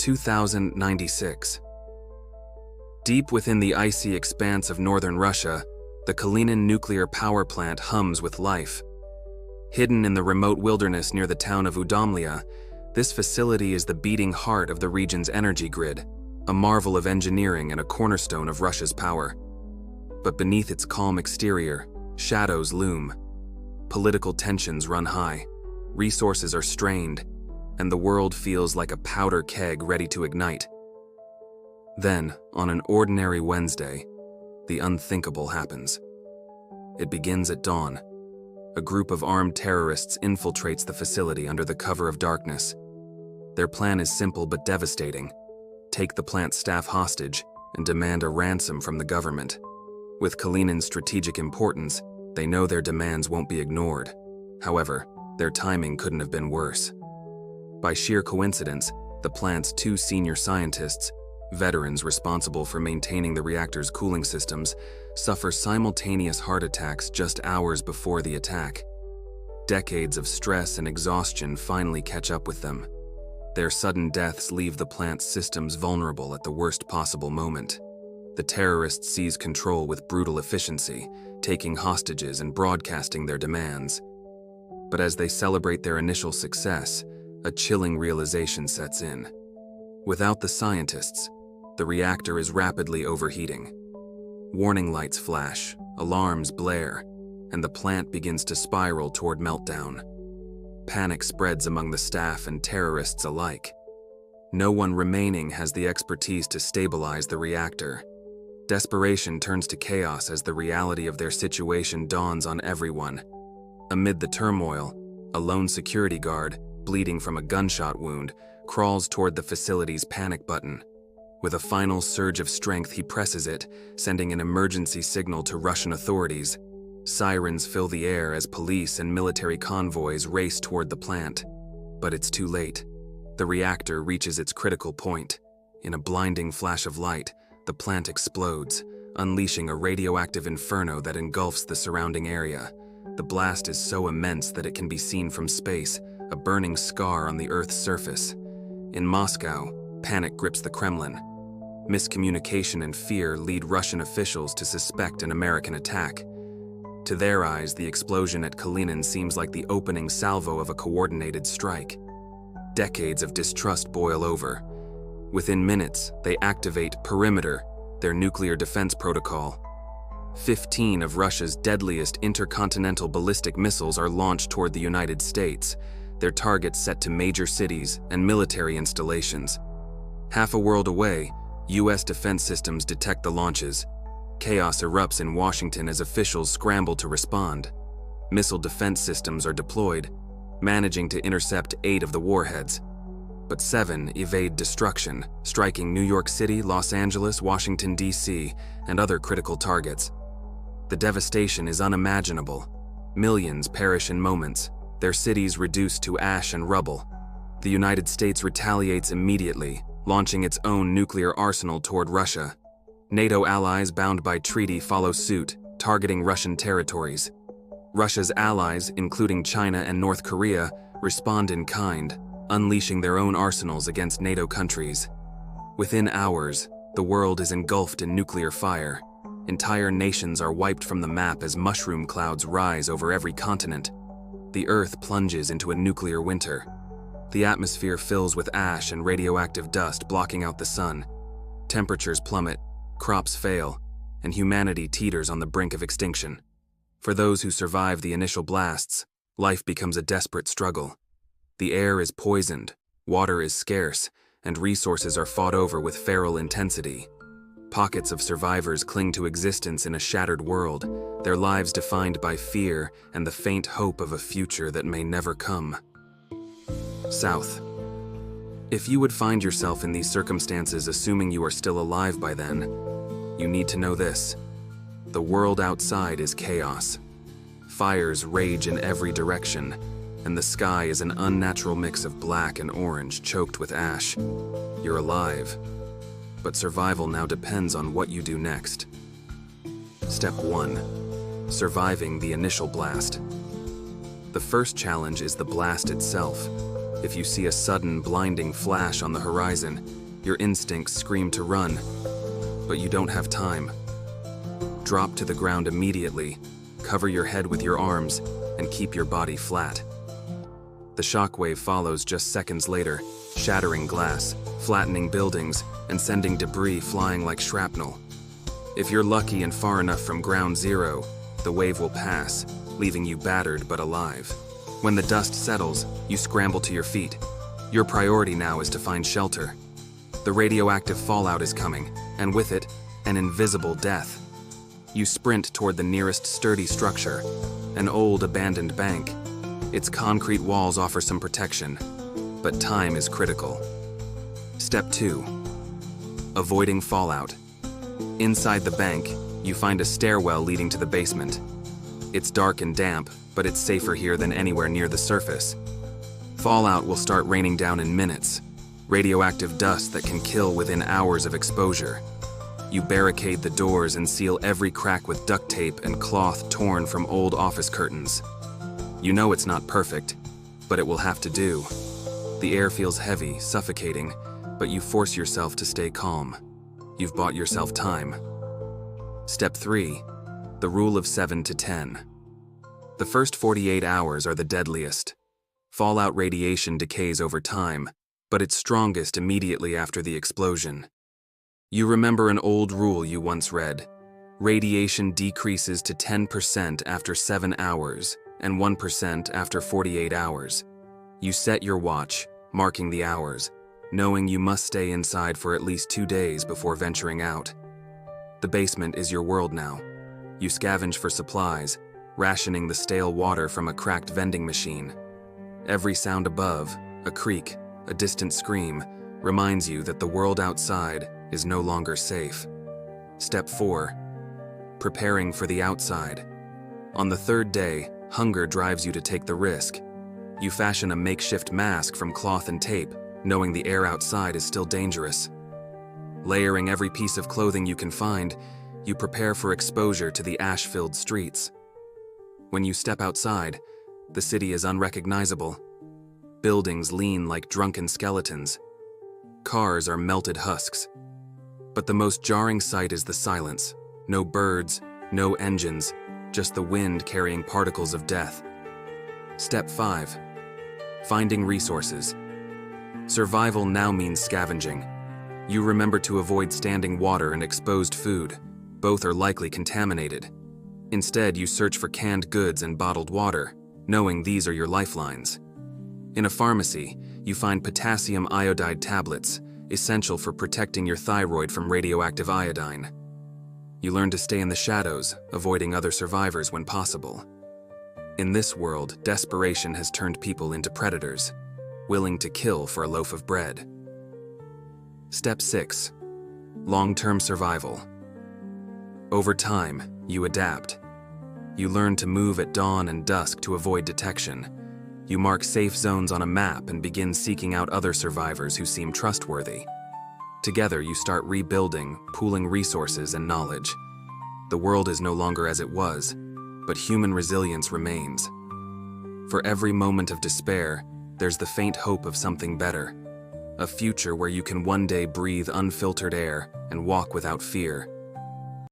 2096. Deep within the icy expanse of northern Russia, the Kalinin nuclear power plant hums with life. Hidden in the remote wilderness near the town of Udomlia, this facility is the beating heart of the region's energy grid, a marvel of engineering and a cornerstone of Russia's power. But beneath its calm exterior, shadows loom. Political tensions run high, resources are strained, and the world feels like a powder keg ready to ignite. Then, on an ordinary Wednesday, the unthinkable happens. It begins at dawn. A group of armed terrorists infiltrates the facility under the cover of darkness. Their plan is simple but devastating: take the plant staff hostage and demand a ransom from the government. With Kalinin's strategic importance, they know their demands won't be ignored. However, their timing couldn't have been worse. By sheer coincidence, the plant's two senior scientists, veterans responsible for maintaining the reactor's cooling systems, suffer simultaneous heart attacks just hours before the attack. Decades of stress and exhaustion finally catch up with them. Their sudden deaths leave the plant's systems vulnerable at the worst possible moment. The terrorists seize control with brutal efficiency, taking hostages and broadcasting their demands. But as they celebrate their initial success, a chilling realization sets in. Without the scientists, the reactor is rapidly overheating. Warning lights flash, alarms blare, and the plant begins to spiral toward meltdown. Panic spreads among the staff and terrorists alike. No one remaining has the expertise to stabilize the reactor. Desperation turns to chaos as the reality of their situation dawns on everyone. Amid the turmoil, a lone security guard, bleeding from a gunshot wound, crawls toward the facility's panic button. With a final surge of strength, he presses it, sending an emergency signal to Russian authorities. Sirens fill the air as police and military convoys race toward the plant. But it's too late. The reactor reaches its critical point. In a blinding flash of light, the plant explodes, unleashing a radioactive inferno that engulfs the surrounding area. The blast is so immense that it can be seen from space, a burning scar on the Earth's surface. In Moscow, panic grips the Kremlin. Miscommunication and fear lead Russian officials to suspect an American attack. To their eyes, the explosion at Kalinin seems like the opening salvo of a coordinated strike. Decades of distrust boil over. Within minutes, they activate Perimeter, their nuclear defense protocol. 15 of Russia's deadliest intercontinental ballistic missiles are launched toward the United States, their targets set to major cities and military installations. Half a world away, U.S. defense systems detect the launches. Chaos erupts in Washington as officials scramble to respond. Missile defense systems are deployed, managing to intercept 8 of the warheads. But 7 evade destruction, striking New York City, Los Angeles, Washington, D.C., and other critical targets. The devastation is unimaginable. Millions perish in moments, their cities reduced to ash and rubble. The United States retaliates immediately, launching its own nuclear arsenal toward Russia. NATO allies bound by treaty follow suit, targeting Russian territories. Russia's allies, including China and North Korea, respond in kind, unleashing their own arsenals against NATO countries. Within hours, the world is engulfed in nuclear fire. Entire nations are wiped from the map as mushroom clouds rise over every continent. The Earth plunges into a nuclear winter. The atmosphere fills with ash and radioactive dust blocking out the sun. Temperatures plummet, crops fail, and humanity teeters on the brink of extinction. For those who survive the initial blasts, life becomes a desperate struggle. The air is poisoned, water is scarce, and resources are fought over with feral intensity. Pockets of survivors cling to existence in a shattered world, their lives defined by fear and the faint hope of a future that may never come. South. If you would find yourself in these circumstances assuming you are still alive by then, you need to know this. The world outside is chaos. Fires rage in every direction, and the sky is an unnatural mix of black and orange choked with ash. You're alive, but survival now depends on what you do next. Step 1. Surviving the initial blast. The first challenge is the blast itself. If you see a sudden, blinding flash on the horizon, your instincts scream to run, but you don't have time. Drop to the ground immediately, cover your head with your arms, and keep your body flat. The shockwave follows just seconds later, shattering glass, flattening buildings, and sending debris flying like shrapnel. If you're lucky and far enough from ground zero, the wave will pass, leaving you battered but alive. When the dust settles, you scramble to your feet. Your priority now is to find shelter. The radioactive fallout is coming, and with it, an invisible death. You sprint toward the nearest sturdy structure, an old abandoned bank. Its concrete walls offer some protection, but time is critical. Step 2. Avoiding fallout. Inside the bank, you find a stairwell leading to the basement. It's dark and damp, but it's safer here than anywhere near the surface. Fallout will start raining down in minutes, radioactive dust that can kill within hours of exposure. You barricade the doors and seal every crack with duct tape and cloth torn from old office curtains. You know it's not perfect, but it will have to do. The air feels heavy, suffocating, but you force yourself to stay calm. You've bought yourself time. Step 3. The rule of 7 to 10. The first 48 hours are the deadliest. Fallout radiation decays over time, but it's strongest immediately after the explosion. You remember an old rule you once read. Radiation decreases to 10% after 7 hours and 1% after 48 hours. You set your watch, marking the hours, knowing you must stay inside for at least 2 days before venturing out. The basement is your world now. You scavenge for supplies, rationing the stale water from a cracked vending machine. Every sound above, a creak, a distant scream, reminds you that the world outside is no longer safe. Step 4. Preparing for the outside. On the 3rd day, hunger drives you to take the risk. You fashion a makeshift mask from cloth and tape, knowing the air outside is still dangerous. Layering every piece of clothing you can find, you prepare for exposure to the ash-filled streets. When you step outside, the city is unrecognizable. Buildings lean like drunken skeletons. Cars are melted husks. But the most jarring sight is the silence. No birds, no engines, just the wind carrying particles of death. Step 5. Finding resources. Survival now means scavenging. You remember to avoid standing water and exposed food. Both are likely contaminated. Instead, you search for canned goods and bottled water, knowing these are your lifelines. In a pharmacy, you find potassium iodide tablets, essential for protecting your thyroid from radioactive iodine. You learn to stay in the shadows, avoiding other survivors when possible. In this world, desperation has turned people into predators, willing to kill for a loaf of bread. Step 6. Long-term survival. Over time, you adapt. You learn to move at dawn and dusk to avoid detection. You mark safe zones on a map and begin seeking out other survivors who seem trustworthy. Together, you start rebuilding, pooling resources and knowledge. The world is no longer as it was, but human resilience remains. For every moment of despair, there's the faint hope of something better. A future where you can one day breathe unfiltered air and walk without fear,